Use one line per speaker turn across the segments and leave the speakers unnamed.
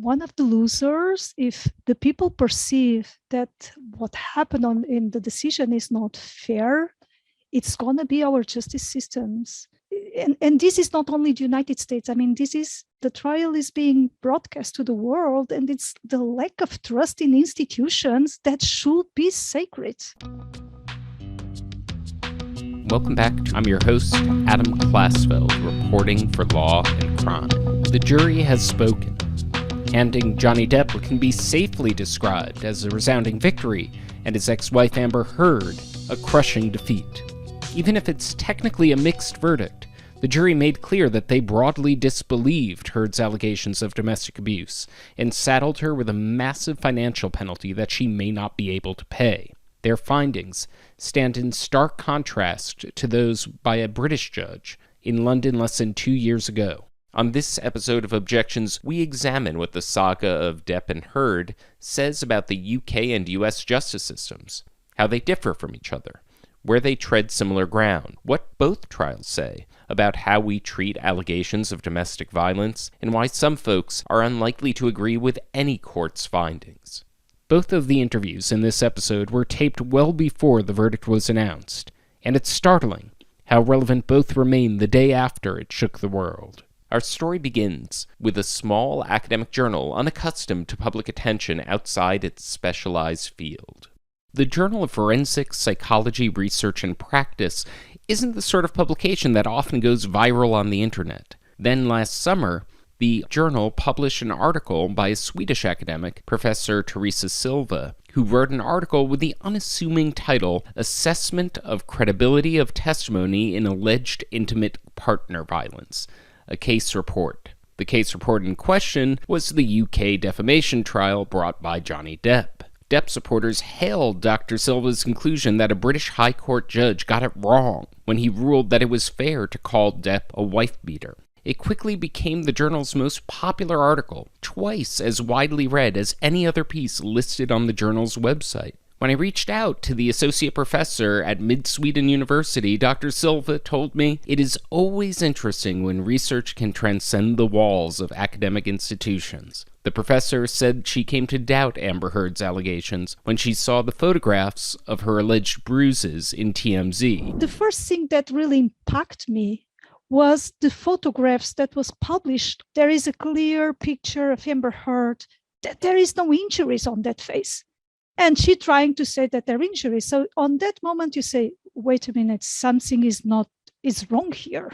one of the losers if the people perceive that what happened in the decision is not fair. It's going to be our justice systems. And this is not only the United States. I mean, the trial is being broadcast to the world, and it's the lack of trust in institutions that should be sacred.
Welcome back. I'm your host, Adam Klasfeld, reporting for Law and Crime. The jury has spoken. Handing Johnny Depp what can be safely described as a resounding victory, and his ex-wife Amber Heard a crushing defeat. Even if it's technically a mixed verdict, the jury made clear that they broadly disbelieved Heard's allegations of domestic abuse and saddled her with a massive financial penalty that she may not be able to pay. Their findings stand in stark contrast to those by a British judge in London less than 2 years ago. On this episode of Objections, we examine what the saga of Depp and Heard says about the U.K. and U.S. justice systems, how they differ from each other, where they tread similar ground, what both trials say about how we treat allegations of domestic violence, and why some folks are unlikely to agree with any court's findings. Both of the interviews in this episode were taped well before the verdict was announced, and it's startling how relevant both remain the day after it shook the world. Our story begins with a small academic journal unaccustomed to public attention outside its specialized field. The Journal of Forensic Psychology Research and Practice isn't the sort of publication that often goes viral on the internet. Then last summer, the journal published an article by a Swedish academic, Professor Teresa Silva, who wrote an article with the unassuming title, Assessment of Credibility of Testimony in Alleged Intimate Partner Violence, a case report. The case report in question was the U.K. defamation trial brought by Johnny Depp. Depp supporters hailed Dr. Silva's conclusion that a British High Court judge got it wrong when he ruled that it was fair to call Depp a wife-beater. It quickly became the journal's most popular article, twice as widely read as any other piece listed on the journal's website. When I reached out to the associate professor at Mid-Sweden University, Dr. Silva told me, "It is always interesting when research can transcend the walls of academic institutions." The professor said she came to doubt Amber Heard's allegations when she saw the photographs of her alleged bruises in TMZ.
The first thing that really impacted me was the photographs that was published. There is a clear picture of Amber Heard. There is no injuries on that face. And she trying to say that there are injuries. So on that moment you say, wait a minute, something is wrong here.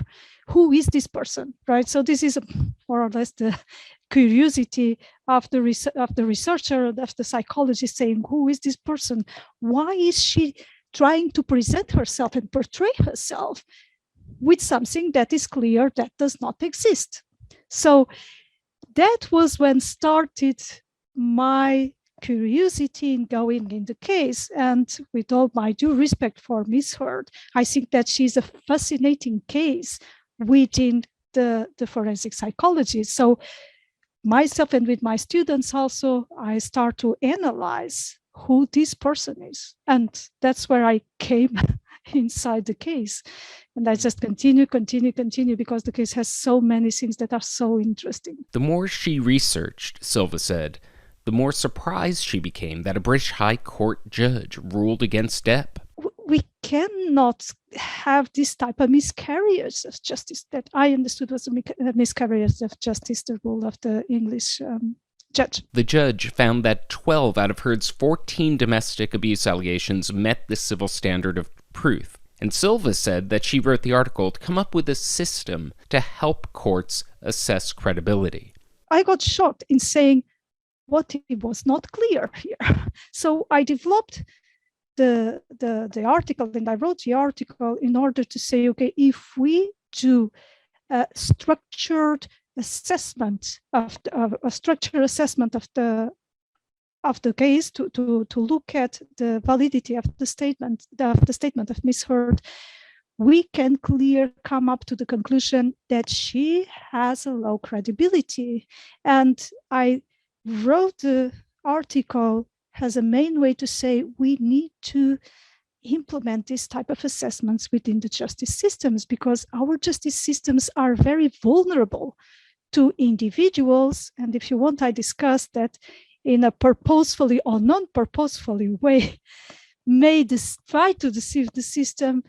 Who is this person, right? So this is more or less the curiosity of the researcher, of the psychologist saying, who is this person? Why is she trying to present herself and portray herself with something that is clear that does not exist? So that was when started my curiosity in going in the case. And with all my due respect for Miss Heard, I think that she's a fascinating case within the forensic psychology. So myself and with my students also, I start to analyze who this person is. And that's where I came inside the case. And I just continue, because the case has so many things that are so interesting.
The more she researched, Silva said, the more surprised she became that a British High Court judge ruled against Depp.
We cannot have this type of miscarriage of justice that I understood was a miscarriage of justice, the rule of the English judge.
The judge found that 12 out of Heard's 14 domestic abuse allegations met the civil standard of proof. And Silva said that she wrote the article to come up with a system to help courts assess credibility.
I got shocked in saying, what it was not clear here. So I developed the article, and I wrote the article in order to say, okay, if we do a structured assessment of the case to look at the validity of the statement of Miss Heard, we can come up to the conclusion that she has a low credibility. And I wrote the article as a main way to say we need to implement this type of assessments within the justice systems, because our justice systems are very vulnerable to individuals. And if you want, I discussed that in a purposefully or non-purposefully way, may try to deceive the system.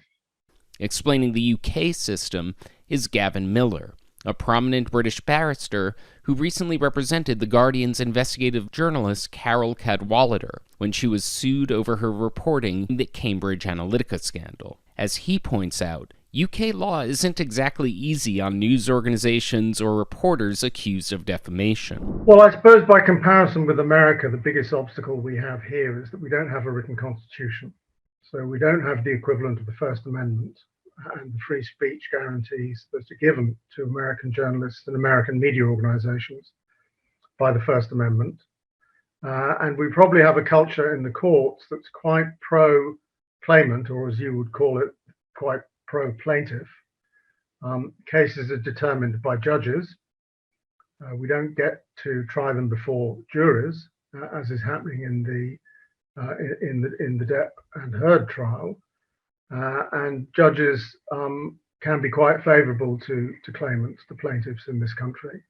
Explaining the UK system is Gavin Millar, a prominent British barrister who recently represented The Guardian's investigative journalist Carol Cadwallader when she was sued over her reporting in the Cambridge Analytica scandal. As he points out, UK law isn't exactly easy on news organizations or reporters accused of defamation.
Well, I suppose by comparison with America, the biggest obstacle we have here is that we don't have a written constitution. So we don't have the equivalent of the First Amendment and the free speech guarantees that are given to American journalists and American media organizations by the First Amendment. And we probably have a culture in the courts that's quite pro-claimant, or as you would call it, quite pro-plaintiff. Cases are determined by judges. We don't get to try them before juries, as is happening in the Depp and Heard trial. And judges can be quite favourable to claimants, to plaintiffs in this country.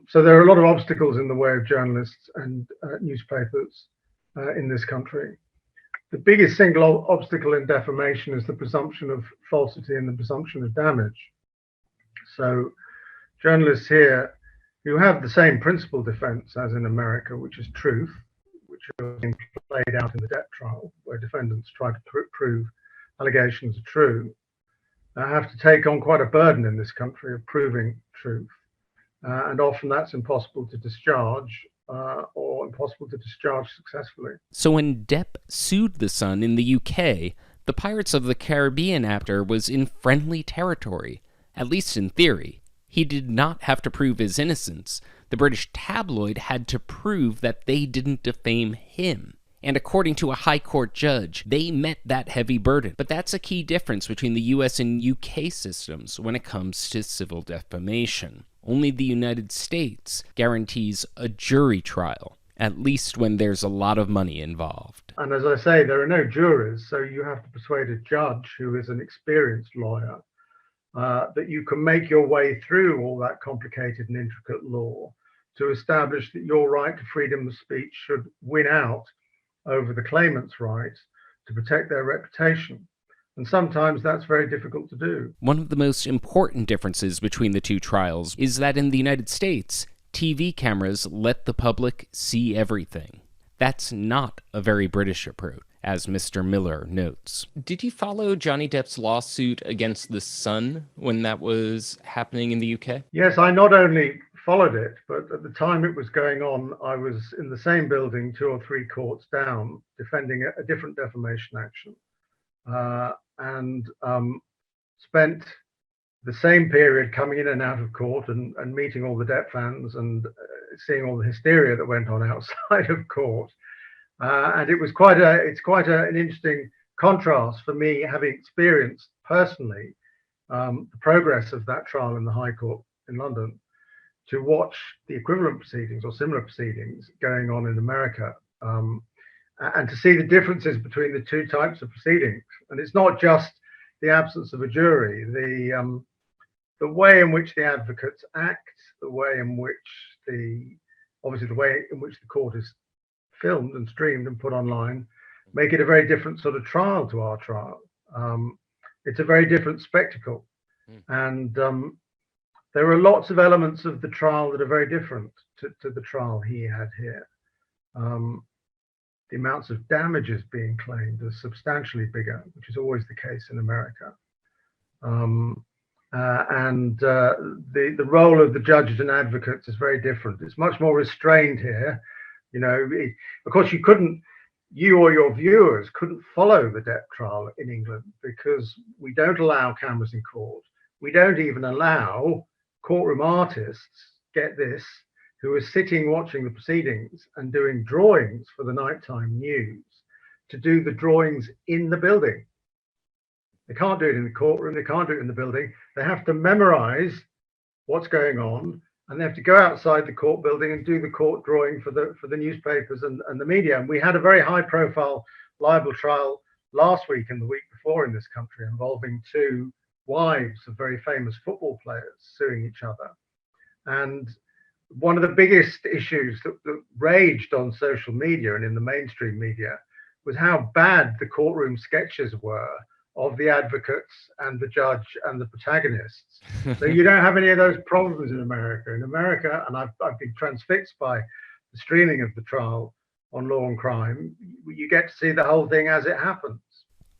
So there are a lot of obstacles in the way of journalists and newspapers in this country. The biggest single obstacle in defamation is the presumption of falsity and the presumption of damage. So journalists here who have the same principal defence as in America, which is truth, which has been played out in the Depp trial, where defendants try to prove allegations are true, have to take on quite a burden in this country of proving truth. And often that's impossible to discharge or impossible to discharge successfully.
So when Depp sued The Sun in the UK, the Pirates of the Caribbean actor was in friendly territory, at least in theory. He did not have to prove his innocence. The British tabloid had to prove that they didn't defame him. And according to a high court judge, they met that heavy burden. But that's a key difference between the US and UK systems when it comes to civil defamation. Only the United States guarantees a jury trial, at least when there's a lot of money involved.
And as I say, there are no jurors, so you have to persuade a judge who is an experienced lawyer that you can make your way through all that complicated and intricate law to establish that your right to freedom of speech should win out over the claimant's right to protect their reputation. And sometimes that's very difficult to do.
One of the most important differences between the two trials is that in the United States, TV cameras let the public see everything. That's not a very British approach, as Mr. Millar notes. Did you follow Johnny Depp's lawsuit against The Sun when that was happening in the UK?
Yes, I not only followed it, but at the time it was going on, I was in the same building 2 or 3 courts down, defending a different defamation action. And spent the same period coming in and out of court and meeting all the Depp fans and seeing all the hysteria that went on outside of court. And it's quite an interesting contrast for me, having experienced personally the progress of that trial in the High Court in London, to watch the equivalent proceedings or similar proceedings going on in America. And to see the differences between the two types of proceedings. And it's not just the absence of a jury, the way in which the advocates act, the way in which the way in which the court is filmed and streamed and put online, make it a very different sort of trial to our trial. It's a very different spectacle. And there are lots of elements of the trial that are very different to the trial he had here. The amounts of damages being claimed are substantially bigger, which is always the case in America. The role of the judges and advocates is very different. It's much more restrained here. You know, of course, you or your viewers couldn't follow the Depp trial in England because we don't allow cameras in court. We don't even allow courtroom artists, get this, who are sitting watching the proceedings and doing drawings for the nighttime news, to do the drawings in the building. They can't do it in the courtroom, they can't do it in the building. They have to memorize what's going on, and they have to go outside the court building and do the court drawing for the newspapers and the media. And we had a very high profile libel trial last week and the week before in this country involving 2 wives of very famous football players suing each other. And one of the biggest issues that raged on social media and in the mainstream media was how bad the courtroom sketches were of the advocates and the judge and the protagonists. So you don't have any of those problems in America. In America, and I've been transfixed by the streaming of the trial on Law and Crime, you get to see the whole thing as it happens.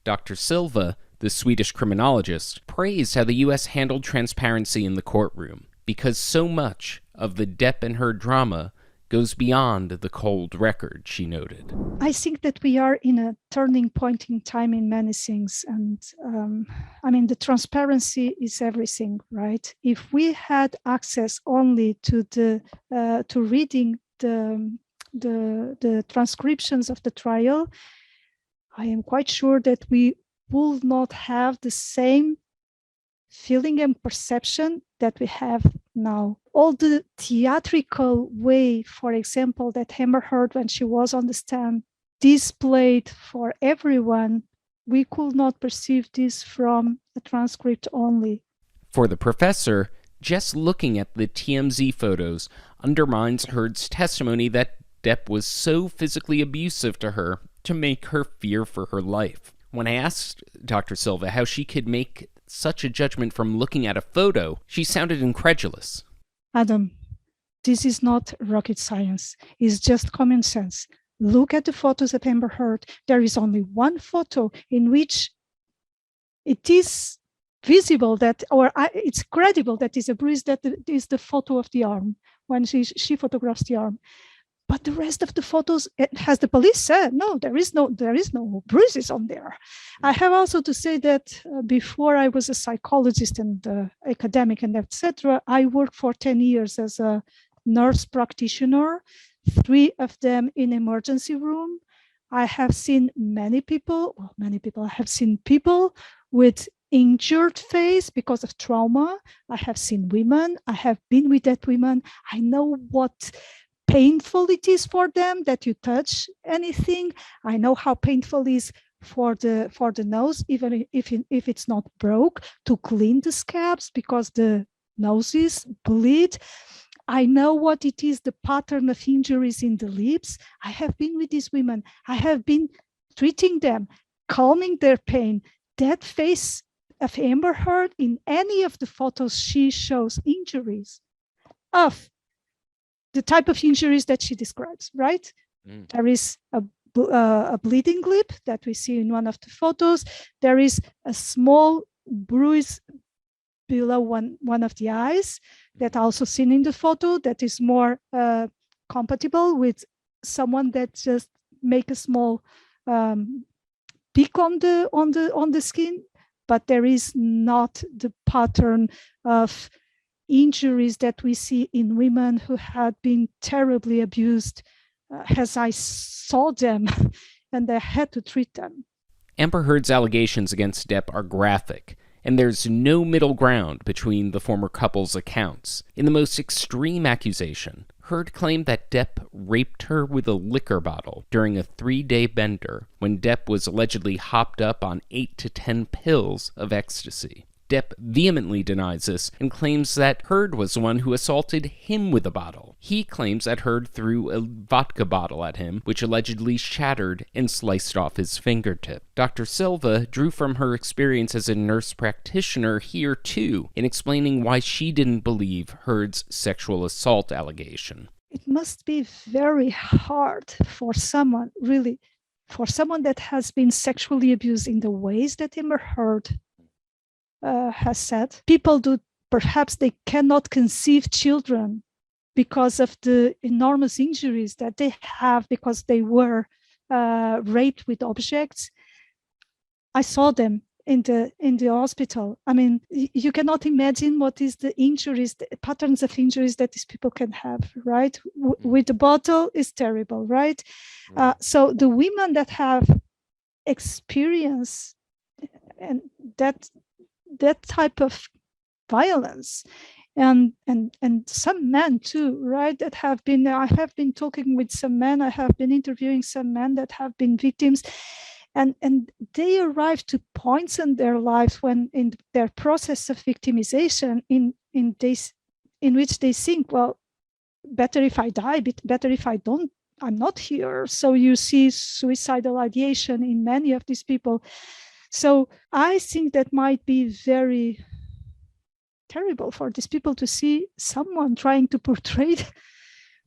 Dr. Silva, the Swedish criminologist, praised how the U.S. handled transparency in the courtroom, because so much of the Depp and Heard drama goes beyond the cold record, she noted.
I think that we are in a turning point in time in many things. And the transparency is everything, right? If we had access only to reading the transcriptions of the trial, I am quite sure that we will not have the same feeling and perception that we have now. All the theatrical way, for example, that Amber Heard, when she was on the stand, displayed for everyone, we could not perceive this from a transcript only.
For the professor, just looking at the TMZ photos undermines Heard's testimony that Depp was so physically abusive to her to make her fear for her life. When I asked Dr. Silva how she could make such a judgment from looking at a photo, she sounded incredulous.
Adam, this is not rocket science. It's just common sense. Look at the photos of Amber Heard. There is only one photo in which it is visible that, or it's credible that is a bruise, that is the photo of the arm, when she photographs the arm. But the rest of the photos, has the police said, no, there is no bruises on there. I have also to say that before I was a psychologist and academic and etc., I worked for 10 years as a nurse practitioner, 3 of them in emergency room. I have seen many people, I have seen people with injured face because of trauma. I have seen women, I have been with that women. I know what painful it is for them that you touch anything. I know how painful it is for the nose, even if it's not broke, to clean the scabs because the noses bleed. I know what it is, the pattern of injuries in the lips. I have been with these women. I have been treating them, calming their pain. That face of Amber Heard, in any of the photos, she shows injuries of the type of injuries that she describes, right? There is a bleeding lip that we see in one of the photos. There is a small bruise below one of the eyes that also seen in the photo that is more compatible with someone that just make a small peak on the skin, but there is not the pattern of injuries that we see in women who had been terribly abused as I saw them and I had to treat them.
Amber Heard's allegations against Depp are graphic, and there's no middle ground between the former couple's accounts. In the most extreme accusation, Heard claimed that Depp raped her with a liquor bottle during a 3-day bender when Depp was allegedly hopped up on 8 to 10 pills of ecstasy. Depp vehemently denies this and claims that Heard was the one who assaulted him with a bottle. He claims that Heard threw a vodka bottle at him, which allegedly shattered and sliced off his fingertip. Dr. Silva drew from her experience as a nurse practitioner here, too, in explaining why she didn't believe Heard's sexual assault allegation.
It must be very hard for someone, really, for someone that has been sexually abused in the ways that Amber Heard has said. People perhaps they cannot conceive children because of the enormous injuries that they have because they were raped with objects. I saw them in the hospital. I mean, you cannot imagine what is the injuries, the patterns of injuries that these people can have, right? With the bottle is terrible, right? So the women that have experience and that type of violence, and some men too, right? That have been, I have been talking with some men, I have been interviewing some men that have been victims, and they arrive to points in their lives when in their process of victimization, in this in which they think, well, better if I die, better if I'm not here. So you see suicidal ideation in many of these people. So I think that might be very terrible for these people to see someone trying to portray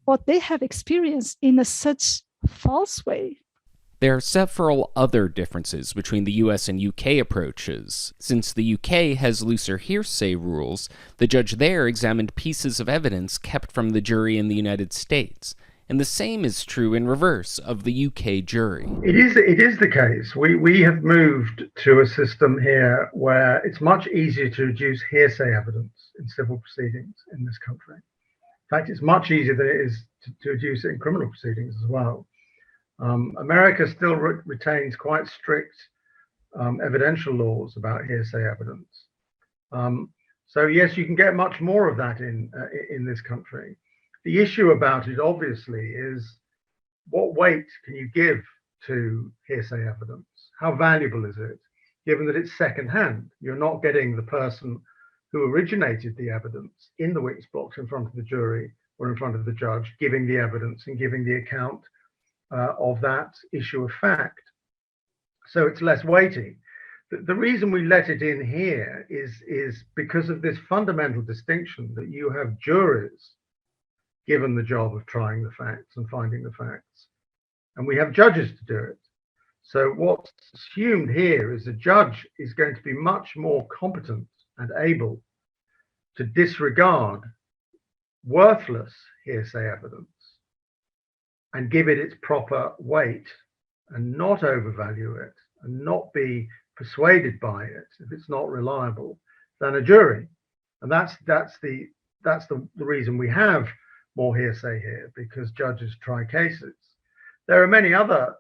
what they have experienced in a such false way.
There are several other differences between the US and UK approaches. Since the UK has looser hearsay rules, the judge there examined pieces of evidence kept from the jury in the United States. And the same is true in reverse of the UK jury.
It is the case. We have moved to a system here where it's much easier to reduce hearsay evidence in civil proceedings in this country. In fact, it's much easier than it is to reduce it in criminal proceedings as well. America still retains quite strict evidential laws about hearsay evidence. So yes, you can get much more of that in this country. The issue about it, obviously, is what weight can you give to hearsay evidence? How valuable is it, given that it's secondhand? You're not getting the person who originated the evidence in the witness box in front of the jury or in front of the judge, giving the evidence and giving the account of that issue of fact. So it's less weighty. The reason we let it in here is because of this fundamental distinction that you have juries given the job of trying the facts and finding the facts, and we have judges to do it. So what's assumed here is a judge is going to be much more competent and able to disregard worthless hearsay evidence and give it its proper weight and not overvalue it and not be persuaded by it if it's not reliable than a jury. And that's the reason we have more hearsay here, because judges try cases. There are many other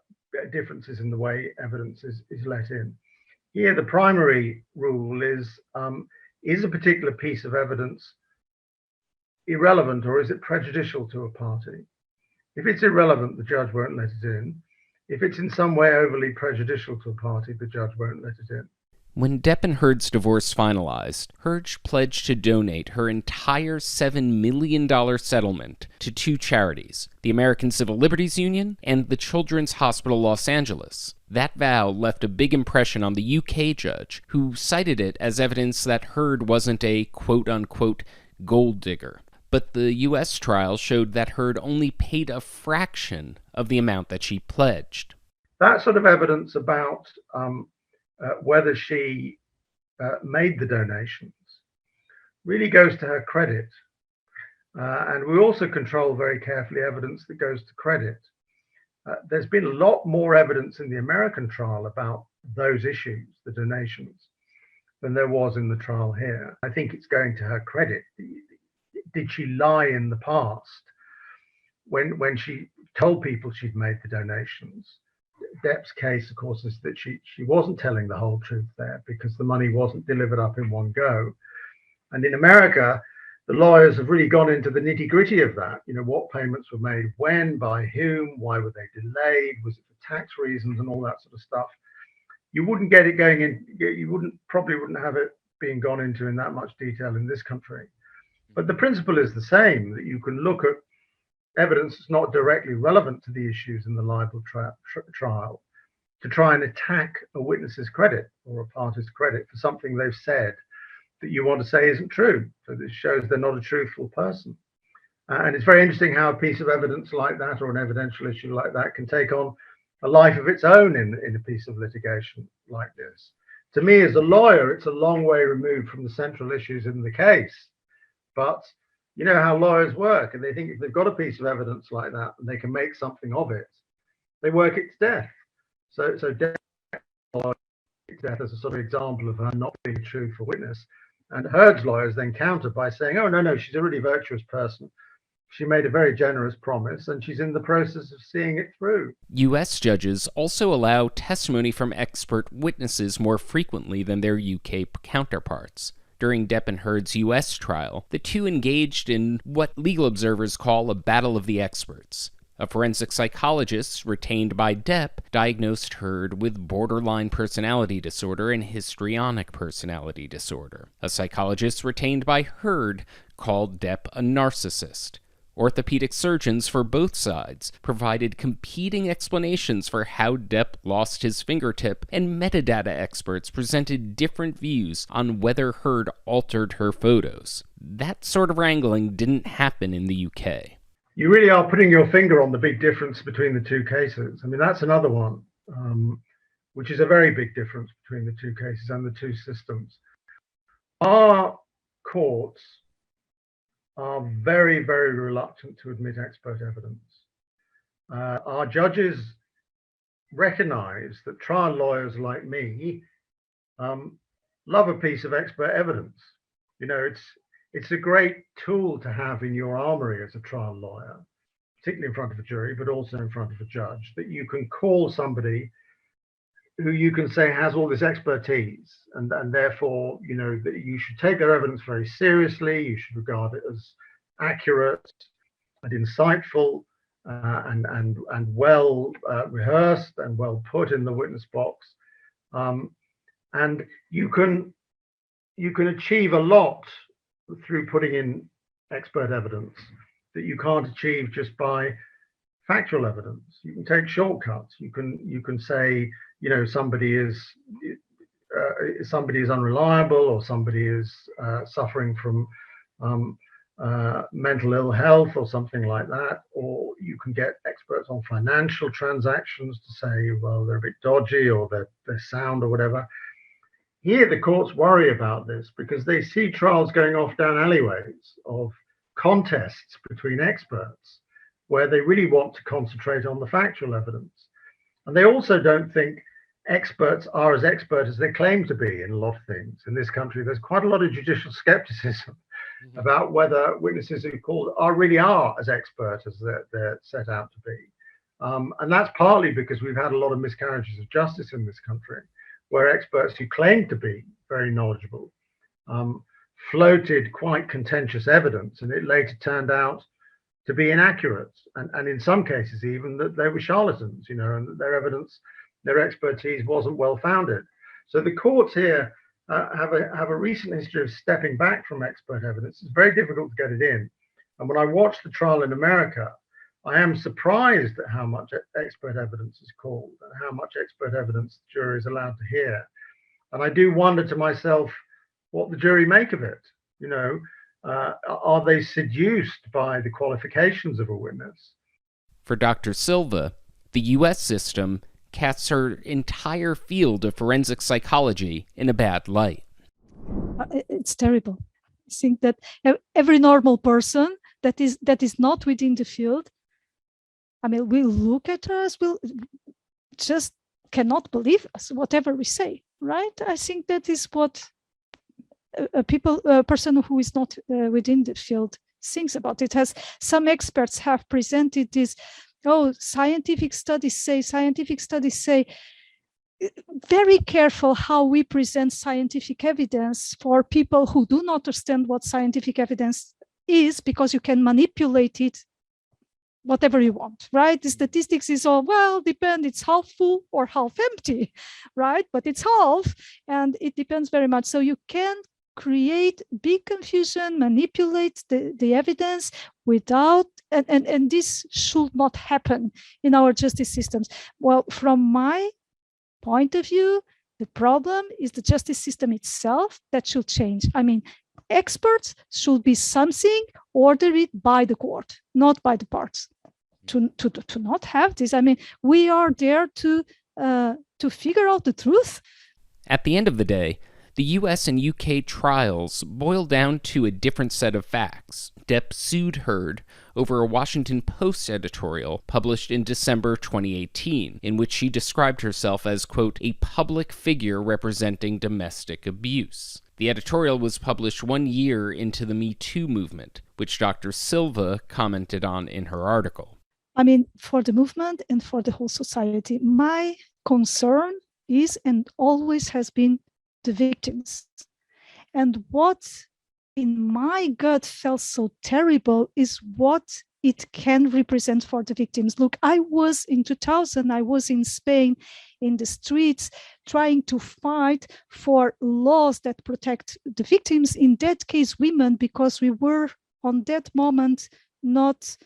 differences in the way evidence is let in. Here, the primary rule is a particular piece of evidence irrelevant or is it prejudicial to a party? If it's irrelevant, the judge won't let it in. If it's in some way overly prejudicial to a party, the judge won't let it in.
When Depp and Heard's divorce finalized, Heard pledged to donate her entire $7 million settlement to two charities, the American Civil Liberties Union and the Children's Hospital Los Angeles. That vow left a big impression on the UK judge, who cited it as evidence that Heard wasn't a quote-unquote gold digger. But the U.S. trial showed that Heard only paid a fraction of the amount that she pledged.
That sort of evidence about whether she made the donations really goes to her credit. And we also control very carefully evidence that goes to credit. There's been a lot more evidence in the American trial about those issues, the donations, than there was in the trial here. I think it's going to her credit. Did she lie in the past when she told people she'd made the donations? Depp's case, of course, is that she wasn't telling the whole truth there because the money wasn't delivered up in one go. And in America, the lawyers have really gone into the nitty-gritty of that. You know, what payments were made, when, by whom, why were they delayed, was it for tax reasons and all that sort of stuff. You wouldn't get it going in, you probably wouldn't have it being gone into in that much detail in this country. But the principle is the same, that you can look at evidence that's not directly relevant to the issues in the libel trial to try and attack a witness's credit or a party's credit for something they've said that you want to say isn't true. So this shows they're not a truthful person. And it's very interesting how a piece of evidence like that or an evidential issue like that can take on a life of its own in a piece of litigation like this. To me, as a lawyer, it's a long way removed from the central issues in the case. But you know how lawyers work, and they think if they've got a piece of evidence like that and they can make something of it, they work it to death. So death as a sort of example of her not being a truthful witness. And Heard's lawyers then counter by saying, oh, no, she's a really virtuous person. She made a very generous promise, and she's in the process of seeing it through.
U.S. judges also allow testimony from expert witnesses more frequently than their UK counterparts. During Depp and Heard's U.S. trial, the two engaged in what legal observers call a battle of the experts. A forensic psychologist retained by Depp diagnosed Heard with borderline personality disorder and histrionic personality disorder. A psychologist retained by Heard called Depp a narcissist. Orthopedic surgeons for both sides provided competing explanations for how Depp lost his fingertip, and metadata experts presented different views on whether Heard altered her photos. That sort of wrangling didn't happen in the UK.
You really are putting your finger on the big difference between the two cases. I mean, that's another one, which is a very big difference between the two cases and the two systems. Our courts are very, very reluctant to admit expert evidence. Our judges recognize that trial lawyers like me love a piece of expert evidence. You know, it's a great tool to have in your armory as a trial lawyer, particularly in front of a jury, but also in front of a judge, that you can call somebody who you can say has all this expertise, and therefore, you know, that you should take their evidence very seriously. You should regard it as accurate and insightful and well rehearsed and well put in the witness box. And you can achieve a lot through putting in expert evidence that you can't achieve just by factual evidence. You can take shortcuts. You can say, you know, somebody is unreliable, or somebody is suffering from mental ill health or something like that. Or you can get experts on financial transactions to say, well, they're a bit dodgy, or they're sound, or whatever. Here, the courts worry about this because they see trials going off down alleyways of contests between experts where they really want to concentrate on the factual evidence. And they also don't think experts are as expert as they claim to be in a lot of things. In this country, there's quite a lot of judicial skepticism about whether witnesses who are called really are as expert as they're set out to be. And that's partly because we've had a lot of miscarriages of justice in this country, where experts who claimed to be very knowledgeable floated quite contentious evidence, and it later turned out to be inaccurate, and in some cases even that they were charlatans, you know, and that their evidence, their expertise wasn't well founded. So the courts here have a recent history of stepping back from expert evidence. It's very difficult to get it in. And when I watched the trial in America, I am surprised at how much expert evidence is called and how much expert evidence the jury is allowed to hear. And I do wonder to myself what the jury make of it. You know, are they seduced by the qualifications of a witness?
For Dr. Silva, the U.S. system casts her entire field of forensic psychology in a bad light.
It's terrible. I think that every normal person that is not within the field, I mean, will look at us, will just cannot believe us, whatever we say, right? I think that is what a person who is not within the field thinks about it. As some experts have presented this, scientific studies say, very careful how we present scientific evidence for people who do not understand what scientific evidence is, because you can manipulate it whatever you want, right? The statistics is all, well, depend, it's half full or half empty, right? But it's half, and it depends very much. So you can create big confusion, manipulate the evidence without, and this should not happen in our justice systems. Well, from my point of view, the problem is the justice system itself that should change. I mean, experts should be something ordered by the court, not by the parts. To not have this, I mean, we are there to figure out the truth.
At the end of the day, the U.S. and U.K. trials boil down to a different set of facts. Depp sued Heard over a Washington Post editorial published in December 2018, in which she described herself as, quote, a public figure representing domestic abuse. The editorial was published 1 year into the Me Too movement, which Dr. Silva commented on in her article.
I mean, for the movement and for the whole society, my concern is and always has been the victims. And what in my gut felt so terrible is what it can represent for the victims. Look, in 2000, I was in Spain in the streets trying to fight for laws that protect the victims, in that case women, because we were on that moment not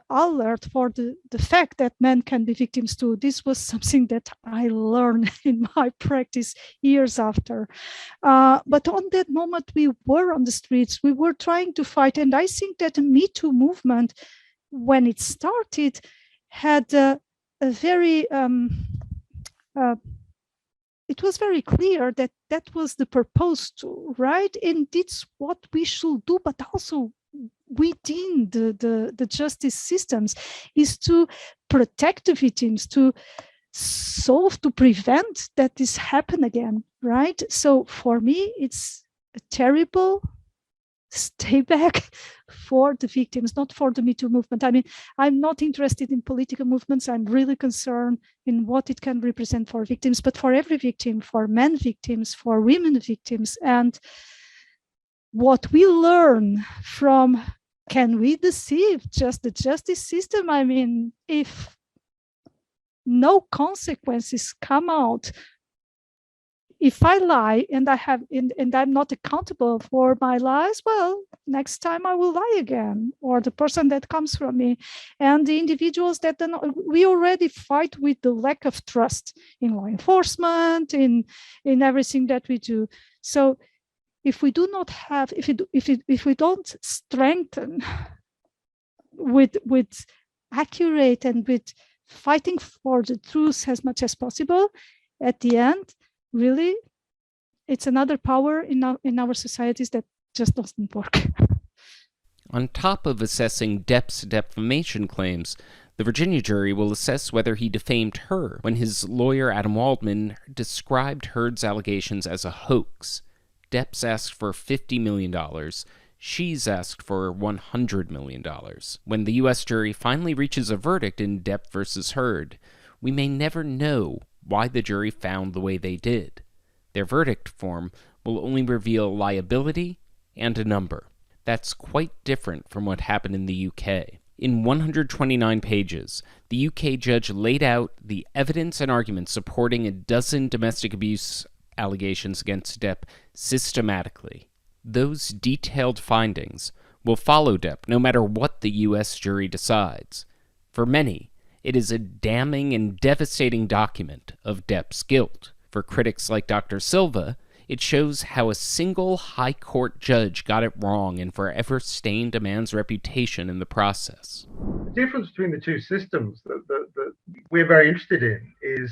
alert for the fact that men can be victims too. This was something that I learned in my practice years after. But on that moment, we were on the streets, we were trying to fight. And I think that the Me Too movement, when it started, had a very, it was very clear that that was the purpose too, right? And it's what we should do, but also within the justice systems, is to protect the victims, to prevent that this happen again, right? So for me, it's a terrible stay back for the victims, not for the Me Too movement. I mean, I'm not interested in political movements. I'm really concerned in what it can represent for victims, but for every victim, for men victims, for women victims. And what we learn from, can we deceive just the justice system? I mean, if no consequences come out, if I lie and I'm not accountable for my lies, well, next time I will lie again, or the person that comes from me. And the individuals that we already fight with the lack of trust in law enforcement, in everything that we do. So if we do not have, if we don't strengthen with accurate and with fighting for the truth as much as possible, at the end, really, it's another power in our societies that just doesn't work.
On top of assessing Depp's defamation claims, the Virginia jury will assess whether he defamed her when his lawyer Adam Waldman described Heard's allegations as a hoax. Depp's asked for $50 million. She's asked for $100 million. When the U.S. jury finally reaches a verdict in Depp versus Heard, we may never know why the jury found the way they did. Their verdict form will only reveal liability and a number. That's quite different from what happened in the U.K. In 129 pages, the U.K. judge laid out the evidence and arguments supporting a dozen domestic abuse allegations against Depp systematically. Those detailed findings will follow Depp no matter what the U.S. jury decides. For many, it is a damning and devastating document of Depp's guilt. For critics like Dr. Silva, it shows how a single high court judge got it wrong and forever stained a man's reputation in the process.
The difference between the two systems that we're very interested in is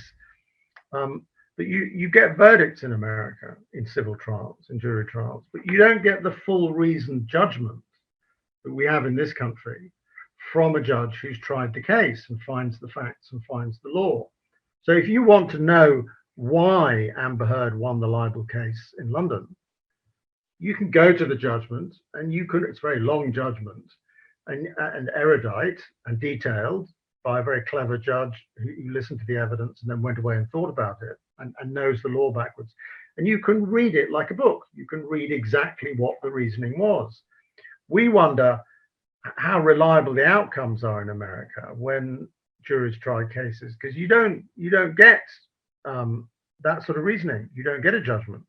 that you get verdicts in America in civil trials, in jury trials, but you don't get the full reasoned judgment that we have in this country from a judge who's tried the case and finds the facts and finds the law. So if you want to know why Amber Heard won the libel case in London, you can go to the judgment, and it's a very long judgment and erudite and detailed by a very clever judge who listened to the evidence and then went away and thought about it and knows the law backwards. And you can read it like a book. You can read exactly what the reasoning was. We wonder how reliable the outcomes are in America when juries try cases, because you don't get that sort of reasoning. You don't get a judgment.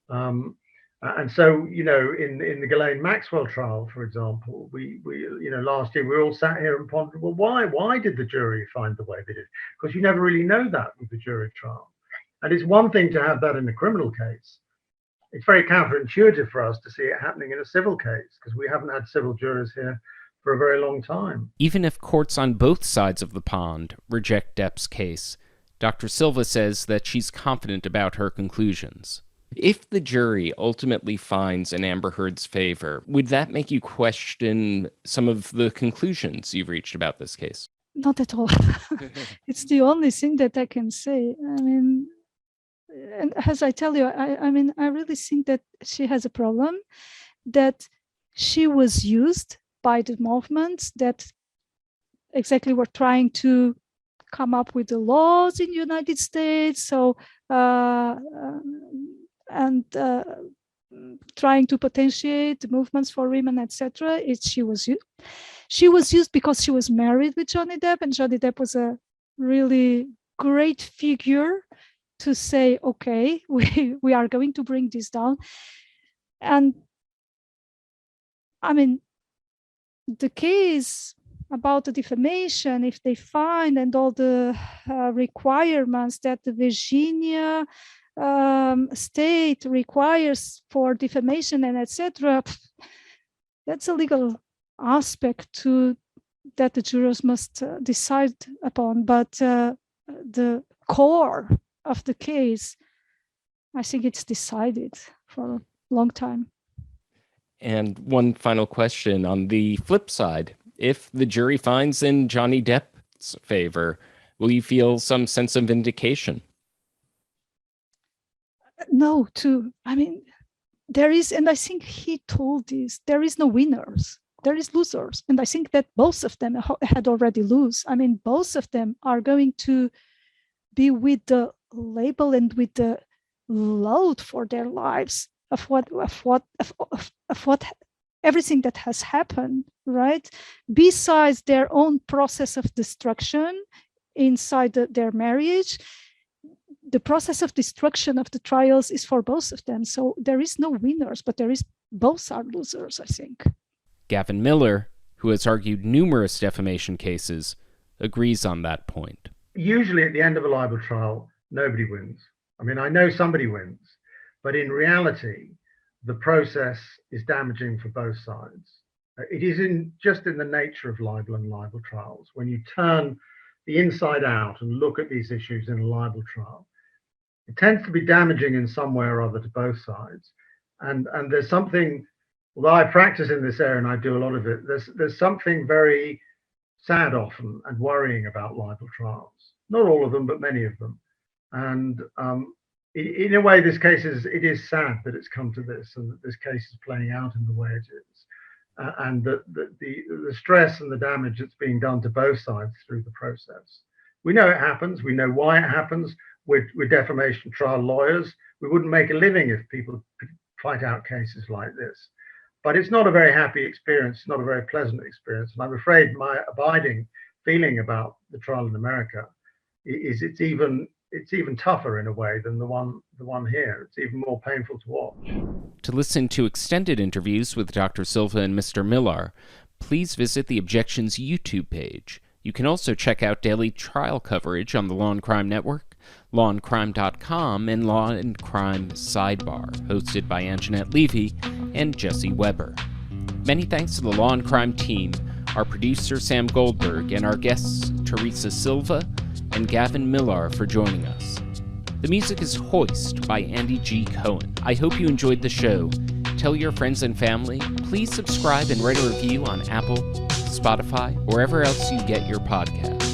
And so, in the Ghislaine Maxwell trial, for example, we last year we all sat here and pondered, well, why did the jury find the way they did? Because you never really know that with the jury trial. And it's one thing to have that in a criminal case. It's very counterintuitive for us to see it happening in a civil case, because we haven't had civil jurors here for a very long time.
Even if courts on both sides of the pond reject Depp's case, Dr. Silva says that she's confident about her conclusions. If the jury ultimately finds in Amber Heard's favor, would that make you question some of the conclusions you've reached about this case?
Not at all. It's the only thing that I can say. I mean, and as I tell you, I really think that she has a problem, that she was used by the movements that exactly were trying to come up with the laws in the United States. So, trying to potentiate movements for women, etc. She was used because she was married with Johnny Depp, and Johnny Depp was a really great figure to say, okay, we are going to bring this down. And I mean, the case about the defamation, if they find and all the requirements that the Virginia state requires for defamation and etc., that's a legal aspect to that the jurors must decide upon. But the core of the case, I think it's decided for a long time.
And one final question on the flip side. If the jury finds in Johnny Depp's favor, will you feel some sense of vindication?
No, too. I mean, there is, and I think he told this, there is no winners, there is losers. And I think that both of them had already lose. I mean, both of them are going to be with the label and with the load for their lives of what everything that has happened, right? Besides their own process of destruction inside their marriage, the process of destruction of the trials is for both of them. So there is no winners, but both are losers, I think.
Gavin Millar, who has argued numerous defamation cases, agrees on that point.
Usually at the end of a libel trial, nobody wins. I mean, I know somebody wins, but in reality, the process is damaging for both sides. It is just in the nature of libel and libel trials. When you turn the inside out and look at these issues in a libel trial, it tends to be damaging in some way or other to both sides. And there's something, although I practice in this area and I do a lot of it, there's something very sad often and worrying about libel trials. Not all of them, but many of them. And in a way, it is sad that it's come to this, and that this case is playing out in the way it is, and that the stress and the damage that's being done to both sides through the process. We know it happens. We know why it happens. We're defamation trial lawyers. We wouldn't make a living if people fight out cases like this. But it's not a very happy experience. It's not a very pleasant experience. And I'm afraid my abiding feeling about the trial in America is it's even tougher in a way than the one here. It's even more painful to watch.
To listen to extended interviews with Dr. Silva and Mr. Millar, please visit the Objections YouTube page. You can also check out daily trial coverage on the Law&Crime Network, lawandcrime.com, and Law&Crime Sidebar, hosted by Anjanette Levy and Jesse Weber. Many thanks to the Law&Crime team, our producer Sam Goldberg, and our guests Teresa Silva and Gavin Millar for joining us. The music is Hoist by Andy G. Cohen. I hope you enjoyed the show. Tell your friends and family. Please subscribe and write a review on Apple, Spotify, or wherever else you get your podcasts.